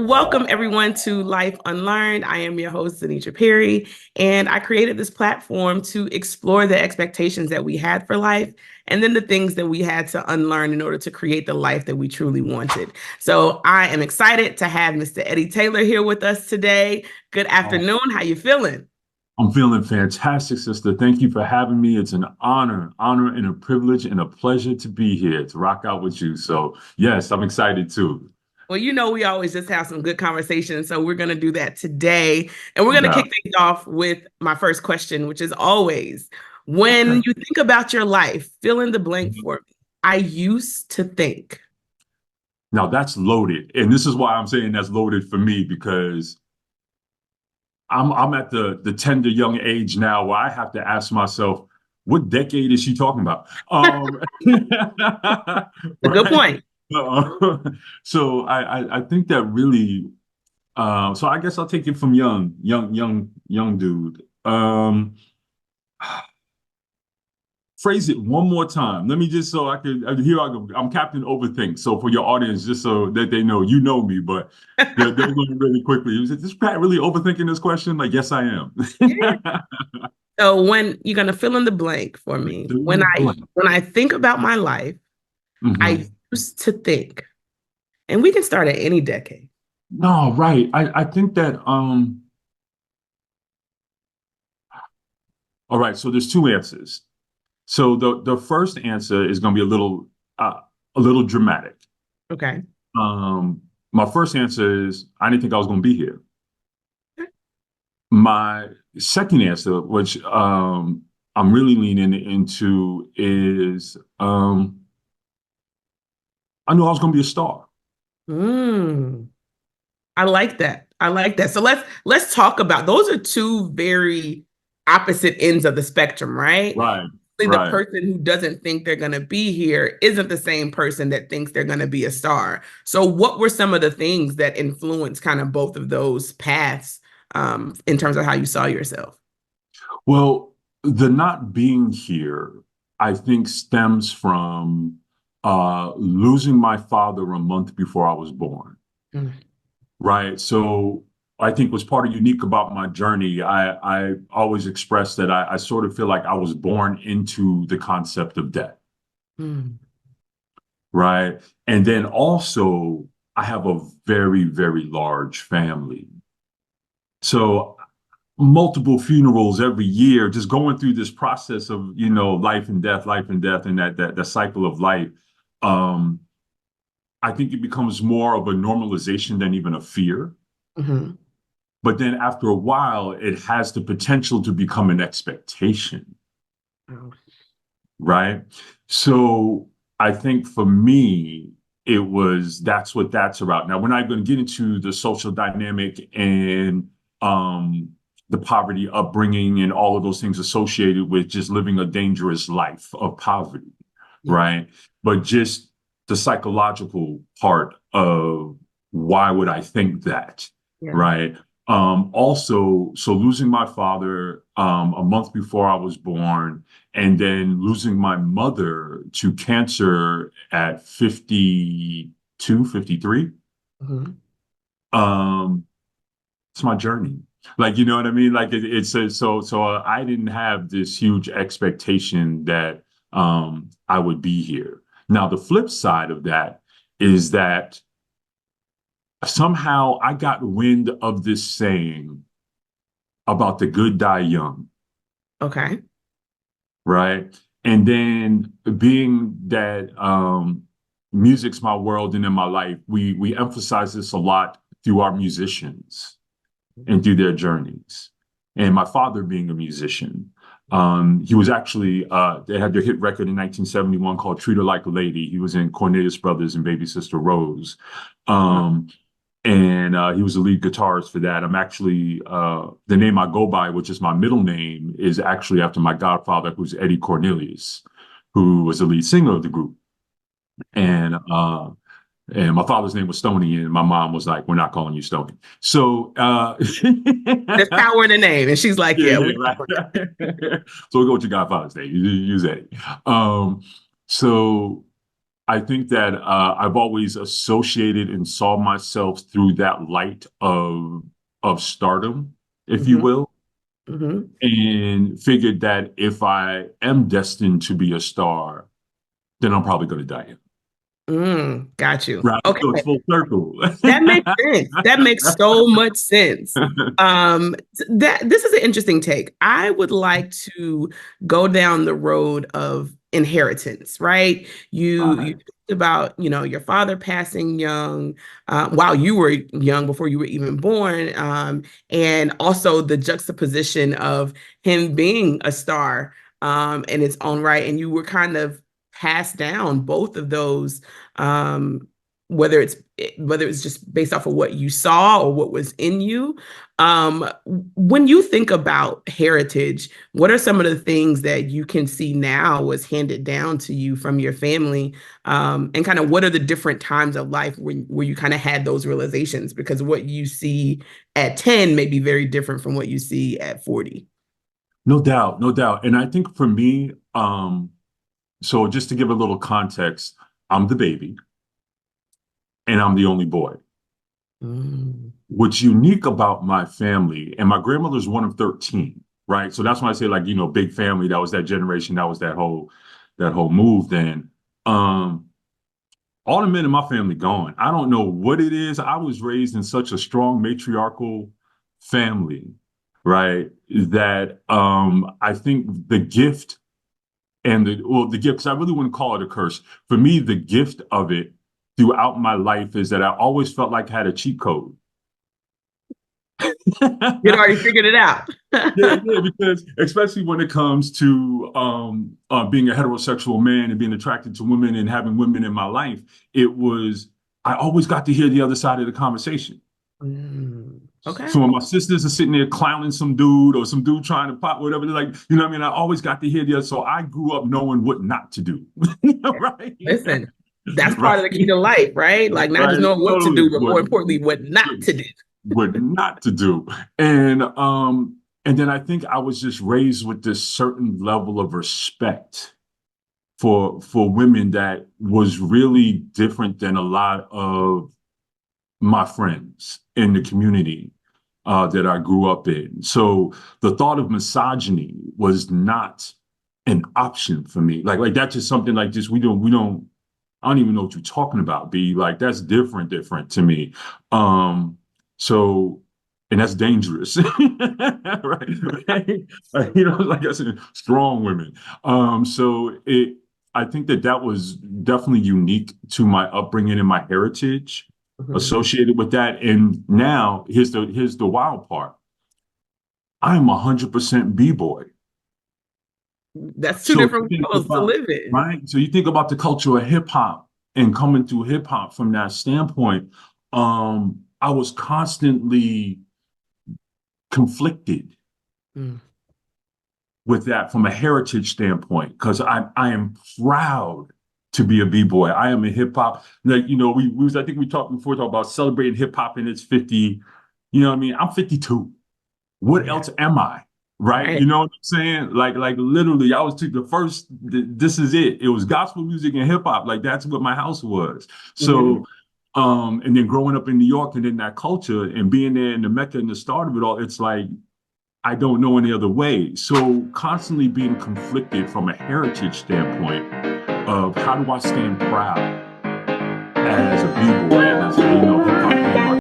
Welcome everyone to Life Unlearned. I am your host, Zenitra Perry, and I created this platform to explore the expectations that we had for life and then the things that we had to unlearn in order to create the life that we truly wanted. So I am excited to have Mr. Eddie Taylor here with us today. Good Oh, afternoon. How you feeling? I'm feeling fantastic, sister. Thank you for having me. It's an honor and a privilege and a pleasure to be here to rock out with you. So, yes, I'm excited too. Well, we always just have some good conversations. So we're going to do that today. And we're going to Yeah. kick things off with my first question, which is always when Okay. you think about your life, fill in the blank Mhm. for me. I used to think. Now that's loaded. And this is why I'm saying that's loaded for me because I'm at the tender young age now where I have to ask myself, what decade is she talking about? A good Right. point. Uh, so I think that really so I guess I'll take it from young dude. Phrase it one more time. Let me just so I can here I go. I'm Captain Overthink. So for your audience, just so that they know, you know me, but they're going really quickly. Is this Pat really overthinking this question? Like, yes, I am. Yeah. So when you're going to fill in the blank for me, Fill in when the I blank. when I think about my life, I Mhm. used to think, and we can start at any decade. No, right. I think that all right, so there's two answers. So the first answer is gonna be a little dramatic. Okay. My first answer is I didn't think I was gonna be here. My second answer, which I'm really leaning into, is I knew I was going to be a star. Mm. I like that. I like that. So let's talk about those are two very opposite ends of the spectrum, right? Right, The right. person who doesn't think they're going to be here isn't the same person that thinks they're going to be a star. So what were some of the things that influenced kind of both of those paths in terms of how you saw yourself? Well, the not being here, I think, stems from losing my father a month before I was born. Mm. Right. So I think what's part of unique about my journey, I always express that I sort of feel like I was born into the concept of death. Mm. Right. And then also, I have a very large family. So multiple funerals every year, just going through this process of, life and death, and that cycle of life. Um, I think it becomes more of a normalization than even a fear. Mhm. But then after a while, it has the potential to become an expectation, Oh. right? So I think for me, that's what that's about. Now, we're not going to get into the social dynamic and the poverty upbringing and all of those things associated with just living a dangerous life of poverty, Yeah. right? But just the psychological part of why would I think that, Yeah. right? Also, so losing my father a month before I was born, and then losing my mother to cancer at 52, 53. Mhm. Um, it's my journey. Like, you know what I mean? Like so I didn't have this huge expectation that I would be here. Now, the flip side of that is that somehow I got wind of this saying about the good die young, Okay. right? And then being that music's my world and in my life, we emphasize this a lot through our musicians and through their journeys. And my father being a musician, he was actually they had their hit record in 1971 called "Treat Her Like a Lady." He was in Cornelius Brothers and Baby Sister Rose. Um, and he was the lead guitarist for that. I'm actually the name I go by, which is my middle name, is actually after my godfather, who's Eddie Cornelius, who was the lead singer of the group. And and my father's name was Stony, and my mom was like, "We're not calling you Stony." So There's yeah, power in the name. And she's like, yeah, yeah, we right. So we'll go with your godfather's name. Use Eddie. Um, so I think that I've always associated and saw myself through that light of stardom, if you Hmm. will, Hmm. and figured that if I am destined to be a star, then I'm probably going to die young. Got you. Right. Okay. So it's full circle. That makes sense. That makes so much sense. That this is an interesting take. I would like to go down the road of inheritance, right? You Right. talked about, your father passing young, while you were young, before you were even born, and also the juxtaposition of him being a star, in its own right, and you were kind of passed down both of those, um, whether it's just based off of what you saw or what was in you. When you think about heritage, what are some of the things that you can see now was handed down to you from your family? And kind of what are the different times of life where you kind of had those realizations? Because what you see at 10 may be very different from what you see at 40. No doubt, no doubt. And I think for me, so just to give a little context, I'm the baby and I'm the only boy. Mm. What's unique about my family, and my grandmother's one of 13, right? So that's why I say, like, big family, that was that generation, that was that whole move then. Um, all the men in my family gone. I don't know what it is. I was raised in such a strong matriarchal family, right? That I think the gift and the gift, because I really wouldn't call it a curse. For me, the gift of it throughout my life is that I always felt like I had a cheat code. You'd already figured it out. Yeah, yeah, because especially when it comes to being a heterosexual man and being attracted to women and having women in my life, I always got to hear the other side of the conversation. Okay. So when my sisters are sitting there clowning some dude or some dude trying to pop, whatever, they're like, what I mean? I always got to hear the other. So I grew up knowing what not to do. Right? Listen, that's part Right. of the key to life, right? Like not just Right. knowing what to Totally. do, but more importantly, what not to do. What not to do. And then I think I was just raised with this certain level of respect for women that was really different than a lot of my friends in the community that I grew up in. So the thought of misogyny was not an option for me. Like that's just something like this. We don't. I don't even know what you're talking about. B, like that's different to me. Um, so and that's dangerous, right? Right? Like, like I said, strong women. I think that was definitely unique to my upbringing and my heritage Mhm. associated with that. And now here's the wild part. I'm 100% b-boy. That's two So you different think worlds to about live in. right. So you think about the culture of hip hop and coming through hip hop from that standpoint. I was constantly conflicted Mm. with that from a heritage standpoint because I am proud to be a b-boy. I am a hip hop. Like, I think we talked about celebrating hip hop in its 50. You know what I mean? I'm 52. What Yeah. else am I? Right? Right. You know what I'm saying? Like literally, I was the first. This is it. It was gospel music and hip hop. Like that's what my house was. Mhm. So, and then growing up in New York and in that culture and being there in the Mecca and the start of it all, it's like I don't know any other way. So constantly being conflicted from a heritage standpoint of how do I stand proud as a b-boy and as